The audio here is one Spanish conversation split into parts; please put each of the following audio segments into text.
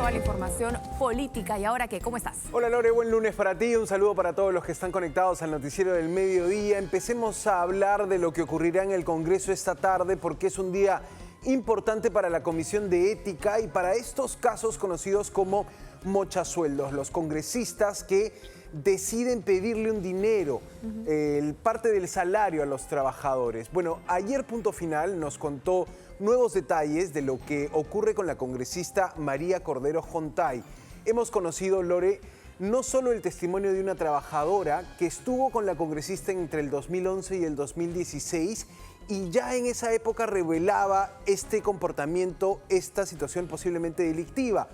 toda la información política. ¿Y ahora qué? ¿Cómo estás? Hola Lore, buen lunes para ti. Un saludo para todos los que están conectados al noticiero del mediodía. Empecemos a hablar de lo que ocurrirá en el Congreso esta tarde porque es un día importante para la Comisión de Ética y para estos casos conocidos como mochasueldos. Los congresistas que deciden pedirle un dinero, parte del salario a los trabajadores. Bueno, ayer Punto Final nos contó nuevos detalles de lo que ocurre con la congresista María Cordero Jontay. Hemos conocido, Lore, no solo el testimonio de una trabajadora que estuvo con la congresista entre el 2011 y el 2016 y ya en esa época revelaba este comportamiento, esta situación posiblemente delictiva.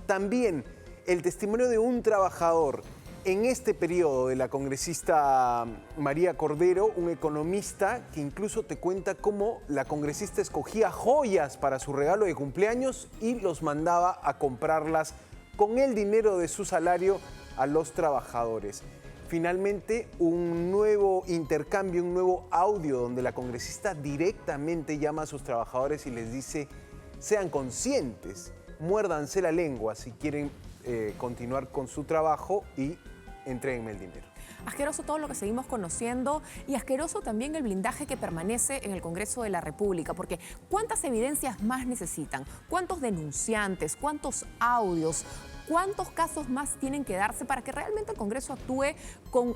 También el testimonio de un trabajador en este periodo de la congresista María Cordero, un economista que incluso te cuenta cómo la congresista escogía joyas para su regalo de cumpleaños y los mandaba a comprarlas con el dinero de su salario a los trabajadores. Finalmente, un nuevo intercambio, un nuevo audio donde la congresista directamente llama a sus trabajadores y les dice: sean conscientes, muérdanse la lengua si quieren continuar con su trabajo y entréguenme el dinero. Asqueroso todo lo que seguimos conociendo y asqueroso también el blindaje que permanece en el Congreso de la República, porque ¿cuántas evidencias más necesitan? ¿Cuántos denunciantes? ¿Cuántos audios? ¿Cuántos casos más tienen que darse para que realmente el Congreso actúe con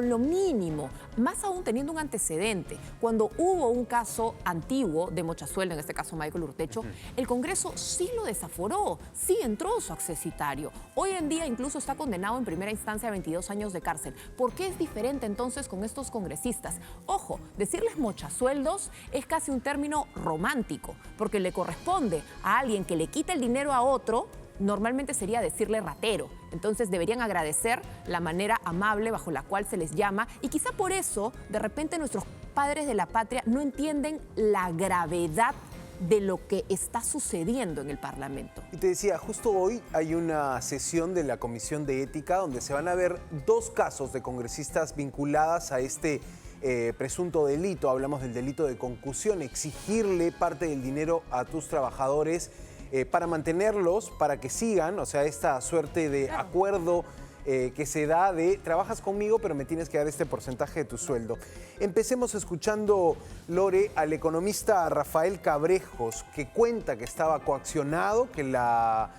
lo mínimo, más aún teniendo un antecedente? Cuando hubo un caso antiguo de mochasueldo, en este caso Michael Urtecho, el Congreso sí lo desaforó, sí entró su accesitario. Hoy en día incluso está condenado en primera instancia a 22 años de cárcel. ¿Por qué es diferente entonces con estos congresistas? Ojo, decirles mochasueldos es casi un término romántico, porque le corresponde a alguien que le quita el dinero a otro. Normalmente sería decirle ratero. Entonces deberían agradecer la manera amable bajo la cual se les llama y quizá por eso de repente nuestros padres de la patria no entienden la gravedad de lo que está sucediendo en el Parlamento. Y te decía, justo hoy hay una sesión de la Comisión de Ética donde se van a ver dos casos de congresistas vinculadas a este presunto delito. Hablamos del delito de concusión, exigirle parte del dinero a tus trabajadores para mantenerlos, para que sigan, o sea, esta suerte de acuerdo que se da de trabajas conmigo, pero me tienes que dar este porcentaje de tu sueldo. Empecemos escuchando, Lore, al economista Rafael Cabrejos, que cuenta que estaba coaccionado, que la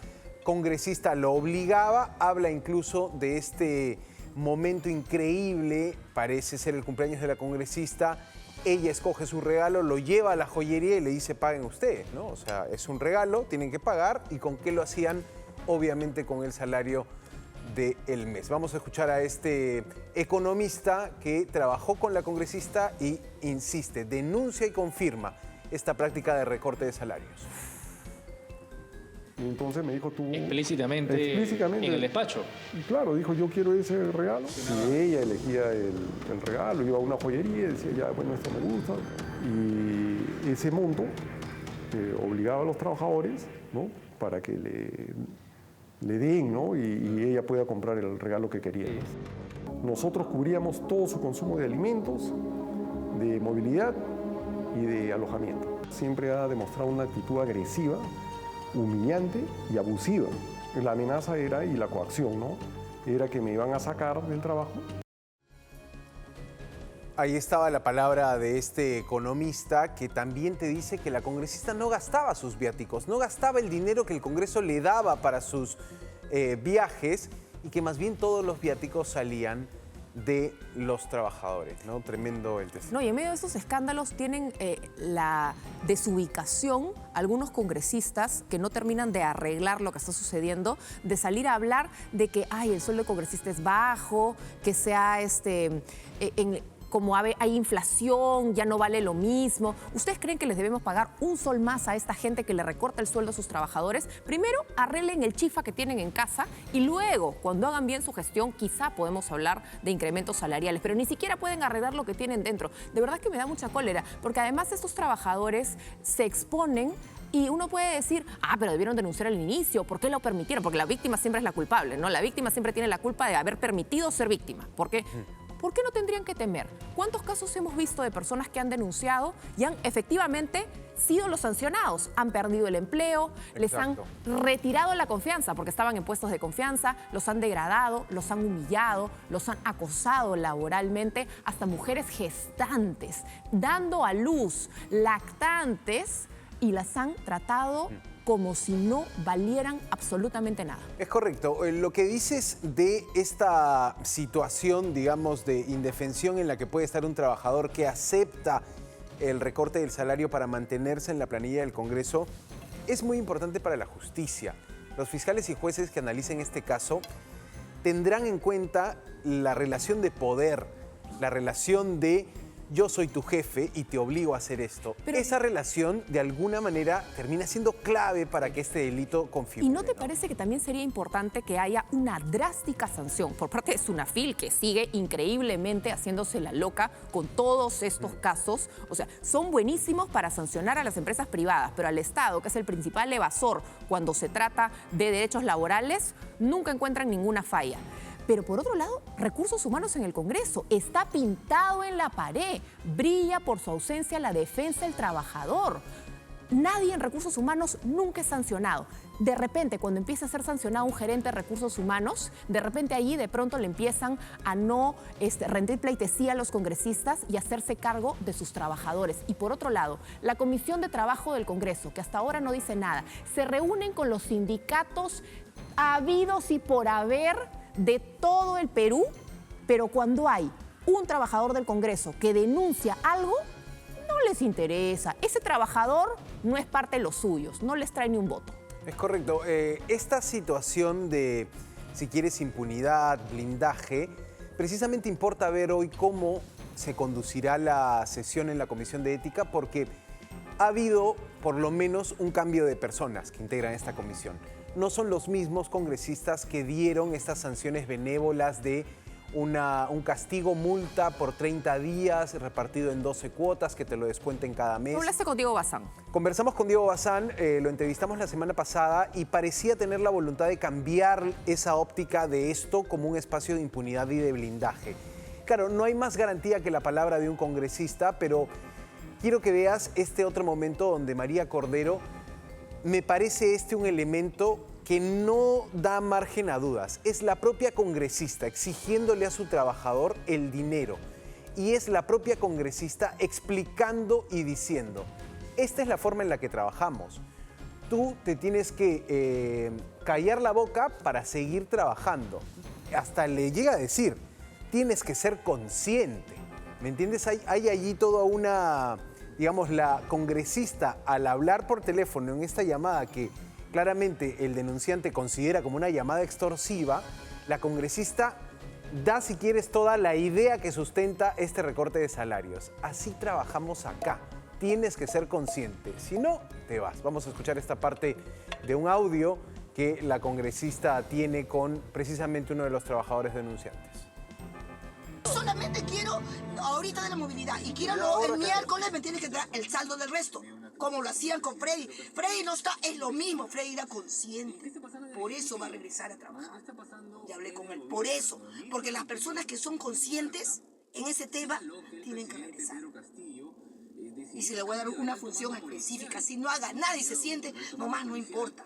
congresista lo obligaba, habla incluso de este momento increíble, parece ser el cumpleaños de la congresista. Ella escoge su regalo, lo lleva a la joyería y le dice: paguen ustedes, ¿no? O sea, es un regalo, tienen que pagar. ¿Y con qué lo hacían? Obviamente con el salario del mes. Vamos a escuchar a este economista que trabajó con la congresista y insiste, denuncia y confirma esta práctica de recorte de salarios. Y entonces me dijo: tú... Explícitamente en el despacho. Claro, dijo: yo quiero ese regalo. Y ella elegía el regalo, iba a una joyería y decía: ya, bueno, esto me gusta. Y ese monto obligaba a los trabajadores, ¿no?, para que le den, ¿no?, y ella pueda comprar el regalo que quería. Nosotros cubríamos todo su consumo de alimentos, de movilidad y de alojamiento. Siempre ha demostrado una actitud agresiva, humillante y abusiva. La amenaza era, y la coacción, ¿no?, era que me iban a sacar del trabajo. Ahí estaba la palabra de este economista que también te dice que la congresista no gastaba sus viáticos, no gastaba el dinero que el Congreso le daba para sus viajes y que más bien todos los viáticos salían de los trabajadores, ¿no? Tremendo el testimonio. No, y en medio de esos escándalos tienen la desubicación algunos congresistas que no terminan de arreglar lo que está sucediendo, de salir a hablar de que el sueldo de congresista es bajo, que sea como hay inflación, ya no vale lo mismo. ¿Ustedes creen que les debemos pagar un sol más a esta gente que le recorta el sueldo a sus trabajadores? Primero, arreglen el chifa que tienen en casa y luego, cuando hagan bien su gestión, quizá podemos hablar de incrementos salariales, pero ni siquiera pueden arreglar lo que tienen dentro. De verdad que me da mucha cólera, porque además estos trabajadores se exponen y uno puede decir, pero debieron denunciar al inicio, ¿por qué lo permitieron? Porque la víctima siempre es la culpable, ¿no? La víctima siempre tiene la culpa de haber permitido ser víctima. ¿Por qué? ¿Por qué no tendrían que temer? ¿Cuántos casos hemos visto de personas que han denunciado y han efectivamente sido los sancionados? Han perdido el empleo, les han retirado la confianza porque estaban en puestos de confianza, los han degradado, los han humillado, los han acosado laboralmente, hasta mujeres gestantes, dando a luz, lactantes, y las han tratado como si no valieran absolutamente nada. Es correcto. Lo que dices de esta situación, digamos, de indefensión en la que puede estar un trabajador que acepta el recorte del salario para mantenerse en la planilla del Congreso, es muy importante para la justicia. Los fiscales y jueces que analicen este caso tendrán en cuenta la relación de poder, la relación de yo soy tu jefe y te obligo a hacer esto. Pero esa relación, de alguna manera, termina siendo clave para que este delito configure. ¿Y no te parece que también sería importante que haya una drástica sanción por parte de Sunafil, que sigue increíblemente haciéndose la loca con todos estos casos? O sea, son buenísimos para sancionar a las empresas privadas, pero al Estado, que es el principal evasor cuando se trata de derechos laborales, nunca encuentran ninguna falla. Pero por otro lado, recursos humanos en el Congreso está pintado en la pared, brilla por su ausencia la defensa del trabajador. Nadie en recursos humanos nunca es sancionado. De repente, cuando empieza a ser sancionado un gerente de recursos humanos, de repente allí de pronto le empiezan a no rendir pleitesía a los congresistas y hacerse cargo de sus trabajadores. Y por otro lado, la Comisión de Trabajo del Congreso, que hasta ahora no dice nada, se reúnen con los sindicatos habidos y por haber de todo el Perú, pero cuando hay un trabajador del Congreso que denuncia algo, no les interesa. Ese trabajador no es parte de los suyos, no les trae ni un voto. Es correcto. Esta situación de, si quieres, impunidad, blindaje, precisamente importa ver hoy cómo se conducirá la sesión en la Comisión de Ética, porque ha habido por lo menos un cambio de personas que integran esta comisión. No son los mismos congresistas que dieron estas sanciones benévolas de un castigo multa por 30 días repartido en 12 cuotas que te lo descuenten cada mes. ¿Hablaste con Diego Bazán? Conversamos con Diego Bazán, lo entrevistamos la semana pasada y parecía tener la voluntad de cambiar esa óptica de esto como un espacio de impunidad y de blindaje. Claro, no hay más garantía que la palabra de un congresista, pero quiero que veas este otro momento donde María Cordero, me parece un elemento que no da margen a dudas. Es la propia congresista exigiéndole a su trabajador el dinero. Y es la propia congresista explicando y diciendo, esta es la forma en la que trabajamos. Tú te tienes que callar la boca para seguir trabajando. Hasta le llega a decir, tienes que ser consciente. ¿Me entiendes? Hay allí toda una, digamos, la congresista al hablar por teléfono en esta llamada que claramente el denunciante considera como una llamada extorsiva, la congresista da, si quieres, toda la idea que sustenta este recorte de salarios. Así trabajamos acá. Tienes que ser consciente. Si no, te vas. Vamos a escuchar esta parte de un audio que la congresista tiene con precisamente uno de los trabajadores denunciantes. Solamente quiero ahorita de la movilidad y quiero el miércoles me tiene que dar el saldo del resto, como lo hacían con Freddy. Freddy no está, es lo mismo, Freddy era consciente, por eso va a regresar a trabajar. Y hablé con él, por eso, porque las personas que son conscientes en ese tema tienen que regresar. Y si le voy a dar una función específica, si no haga nada y se siente, nomás no importa,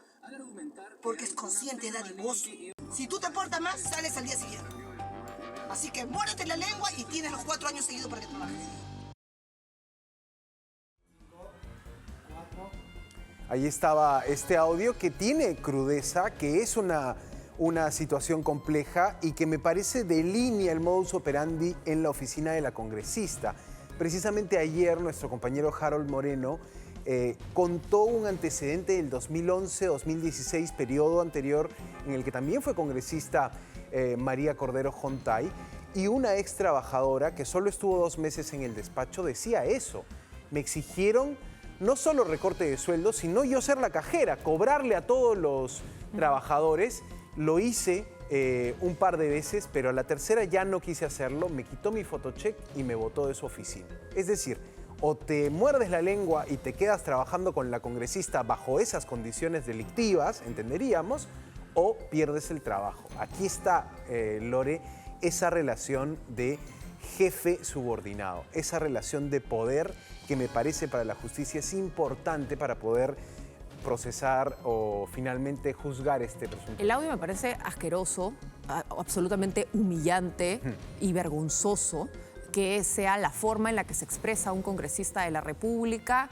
porque es consciente, es dadivoso. Si tú te portas más, sales al día siguiente. Así que muérdete la lengua y tienes los 4 años seguidos para que trabajes. Ahí estaba este audio que tiene crudeza, que es una situación compleja y que me parece delinea el modus operandi en la oficina de la congresista. Precisamente ayer nuestro compañero Harold Moreno contó un antecedente del 2011-2016, periodo anterior, en el que también fue congresista María Cordero Jontay, y una ex trabajadora que solo estuvo 2 meses en el despacho decía eso. Me exigieron no solo recorte de sueldo, sino yo ser la cajera, cobrarle a todos los trabajadores. Lo hice un par de veces, pero a la tercera ya no quise hacerlo, me quitó mi photocheck y me botó de su oficina. Es decir, o te muerdes la lengua y te quedas trabajando con la congresista bajo esas condiciones delictivas, entenderíamos, o pierdes el trabajo. Aquí está, Lore, esa relación de jefe subordinado. Esa relación de poder que me parece para la justicia es importante para poder procesar o finalmente juzgar este presunto. El audio me parece asqueroso, absolutamente humillante y vergonzoso que sea la forma en la que se expresa un congresista de la República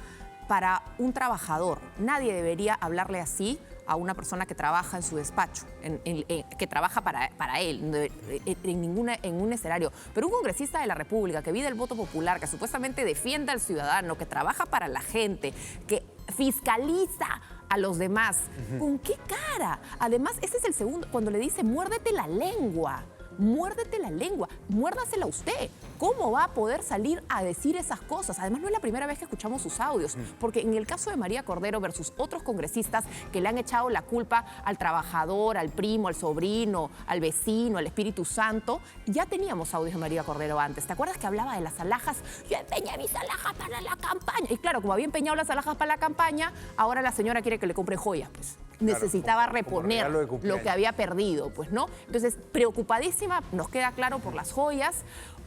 para un trabajador. Nadie debería hablarle así a una persona que trabaja en su despacho, que trabaja para él, en un escenario. Pero un congresista de la República que vive el voto popular, que supuestamente defiende al ciudadano, que trabaja para la gente, que fiscaliza a los demás, ¿con qué cara? Además, ese es el segundo, cuando le dice muérdete la lengua. Muérdete la lengua, muérdasela usted. ¿Cómo va a poder salir a decir esas cosas? Además, no es la primera vez que escuchamos sus audios, porque en el caso de María Cordero versus otros congresistas que le han echado la culpa al trabajador, al primo, al sobrino, al vecino, al Espíritu Santo, ya teníamos audios de María Cordero antes. ¿Te acuerdas que hablaba de las alhajas? Yo empeñé mis alhajas para la campaña. Y claro, como había empeñado las alhajas para la campaña, ahora la señora quiere que le compre joyas, pues. Necesitaba reponer lo que había perdido, pues, ¿no? Entonces, preocupadísima, nos queda claro, por las joyas.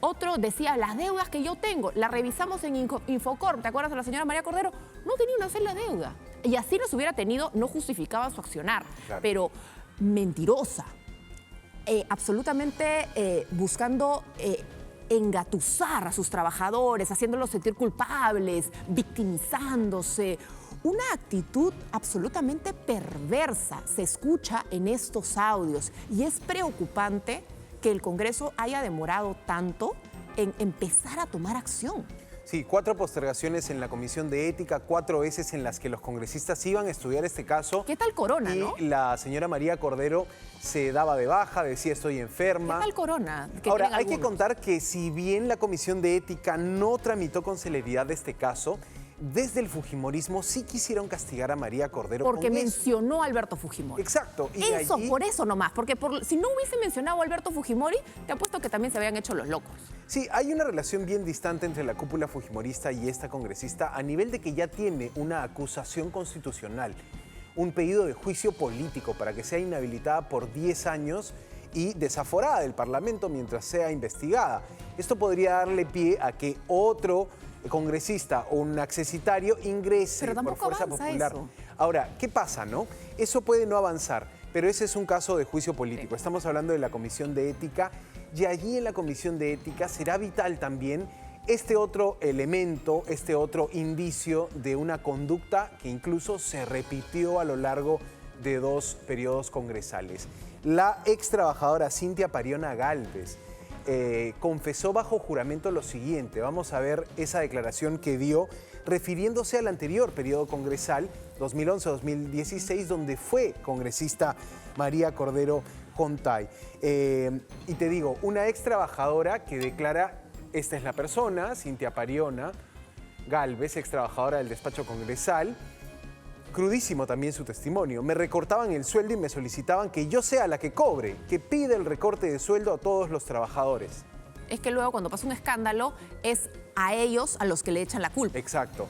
Otro decía, las deudas que yo tengo, la revisamos en Infocorp, ¿te acuerdas de la señora María Cordero? No tenía una sola deuda. Y así las hubiera tenido, no justificaba su accionar, pero mentirosa, absolutamente buscando engatusar a sus trabajadores, haciéndolos sentir culpables, victimizándose. Una actitud absolutamente perversa se escucha en estos audios y es preocupante que el Congreso haya demorado tanto en empezar a tomar acción. Sí, 4 postergaciones en la Comisión de Ética, 4 veces en las que los congresistas iban a estudiar este caso. ¿Qué tal Corona, no? Y la señora María Cordero se daba de baja, decía estoy enferma. ¿Qué tal Corona? Ahora, hay que contar que si bien la Comisión de Ética no tramitó con celeridad este caso, desde el fujimorismo sí quisieron castigar a María Cordero. Porque mencionó a Alberto Fujimori. Exacto. Y eso, allí, por eso nomás. Porque si no hubiese mencionado a Alberto Fujimori, te apuesto que también se habían hecho los locos. Sí, hay una relación bien distante entre la cúpula fujimorista y esta congresista a nivel de que ya tiene una acusación constitucional, un pedido de juicio político para que sea inhabilitada por 10 años y desaforada del Parlamento mientras sea investigada. Esto podría darle pie a que otro congresista o un accesitario ingrese por fuerza popular. Eso. Ahora, ¿qué pasa, no? Eso puede no avanzar, pero ese es un caso de juicio político. Estamos hablando de la Comisión de Ética y allí en la Comisión de Ética será vital también este otro elemento, este otro indicio de una conducta que incluso se repitió a lo largo de 2 periodos congresales. La ex trabajadora Cintia Pariona Gálvez confesó bajo juramento lo siguiente. Vamos a ver esa declaración que dio refiriéndose al anterior periodo congresal, 2011-2016, donde fue congresista María Cordero Jontay. Y te digo, una ex trabajadora que declara, esta es la persona, Cintia Pariona Gálvez, ex trabajadora del despacho congresal. Crudísimo también su testimonio. Me recortaban el sueldo y me solicitaban que yo sea la que cobre, que pida el recorte de sueldo a todos los trabajadores. Es que luego cuando pasa un escándalo es a ellos a los que le echan la culpa. Exacto.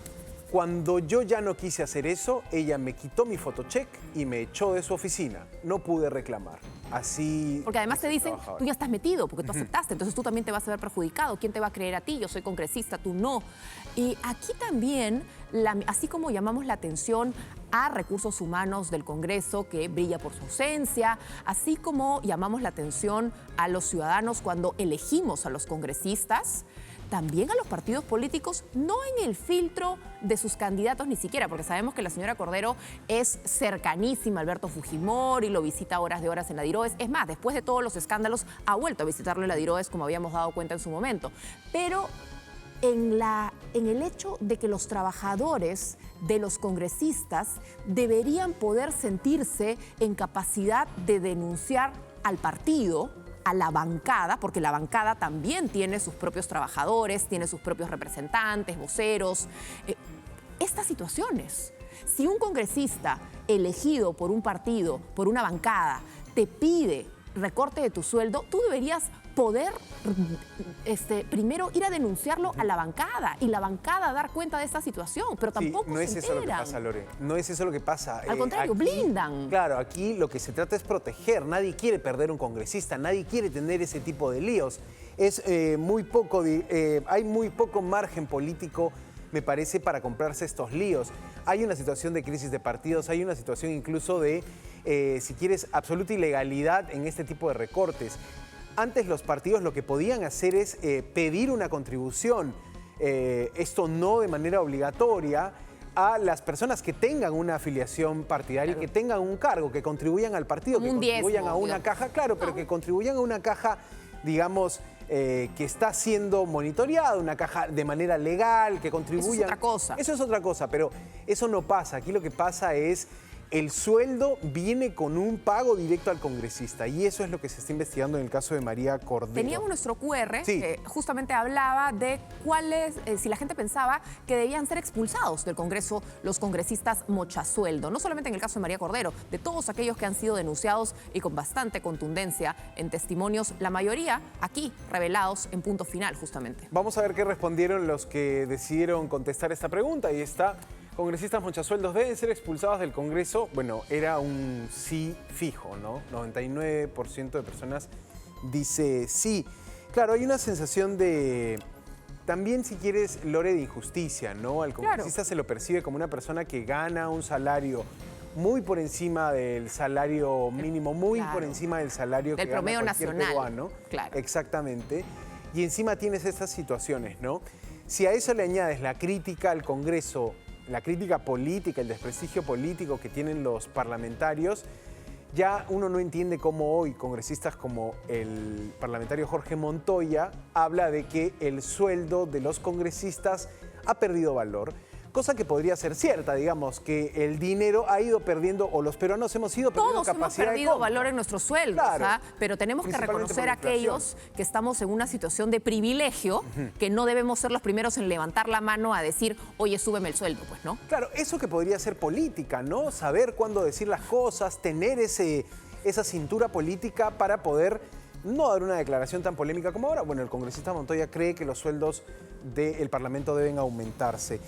Cuando yo ya no quise hacer eso, ella me quitó mi fotocheck y me echó de su oficina. No pude reclamar. Así... Porque además te dicen, tú ya estás metido, porque tú aceptaste, entonces tú también te vas a ver perjudicado. ¿Quién te va a creer a ti? Yo soy congresista, tú no. Y aquí también, así como llamamos la atención a recursos humanos del Congreso, que brilla por su ausencia, así como llamamos la atención a los ciudadanos cuando elegimos a los congresistas, también a los partidos políticos, no en el filtro de sus candidatos ni siquiera, porque sabemos que la señora Cordero es cercanísima a Alberto Fujimori, lo visita horas de horas en la Diroes. Es más, después de todos los escándalos, ha vuelto a visitarlo en la Diroes, como habíamos dado cuenta en su momento. Pero en el hecho de que los trabajadores de los congresistas deberían poder sentirse en capacidad de denunciar al partido, a la bancada, porque la bancada también tiene sus propios trabajadores, tiene sus propios representantes, voceros. Estas situaciones, si un congresista elegido por un partido, por una bancada, te pide recorte de tu sueldo, tú deberías poder primero ir a denunciarlo a la bancada y la bancada dar cuenta de esta situación, pero tampoco no es eso lo que pasa, Lore. No es eso lo que pasa. Al contrario, aquí, blindan. Claro, aquí lo que se trata es proteger. Nadie quiere perder un congresista, nadie quiere tener ese tipo de líos. es hay muy poco margen político, me parece, para comprarse estos líos. Hay una situación de crisis de partidos, hay una situación incluso de, si quieres, absoluta ilegalidad en este tipo de recortes. Antes los partidos lo que podían hacer es pedir una contribución, esto no de manera obligatoria, a las personas que tengan una afiliación partidaria, claro, que tengan un cargo, que contribuyan al partido, como que contribuyan a una caja, claro, pero que contribuyan a una caja, digamos, que está siendo monitoreada, una caja de manera legal, que contribuyan. Eso es otra cosa. Eso es otra cosa, pero eso no pasa. Aquí lo que pasa es el sueldo viene con un pago directo al congresista y eso es lo que se está investigando en el caso de María Cordero. Teníamos nuestro QR, sí, que justamente hablaba de cuáles, si la gente pensaba que debían ser expulsados del Congreso los congresistas mochasueldo. No solamente en el caso de María Cordero, de todos aquellos que han sido denunciados y con bastante contundencia en testimonios, la mayoría aquí revelados en Punto Final, justamente. Vamos a ver qué respondieron los que decidieron contestar esta pregunta y está... Congresistas mochasueldos deben ser expulsados del Congreso. Bueno, era un sí fijo, ¿no? 99% de personas dice sí. Claro, hay una sensación de, también si quieres, Lore, de injusticia, ¿no? Al congresista, claro, se lo percibe como una persona que gana un salario muy por encima del salario mínimo, muy, claro, por encima del salario del que promedio gana cualquier nacional peruano. Claro. Exactamente. Y encima tienes estas situaciones, ¿no? Si a eso le añades la crítica al Congreso, la crítica política, el desprestigio político que tienen los parlamentarios, ya uno no entiende cómo hoy congresistas como el parlamentario Jorge Montoya habla de que el sueldo de los congresistas ha perdido valor. Cosa que podría ser cierta, digamos, que el dinero ha ido perdiendo, o los peruanos hemos ido perdiendo capacidad de compra. Todos hemos perdido valor en nuestros sueldos, claro, pero tenemos que reconocer a aquellos que estamos en una situación de privilegio, que no debemos ser los primeros en levantar la mano a decir, oye, súbeme el sueldo, pues, ¿no? Claro, eso que podría ser política, ¿no? Saber cuándo decir las cosas, tener esa cintura política para poder no dar una declaración tan polémica como ahora. Bueno, el congresista Montoya cree que los sueldos del Parlamento deben aumentarse.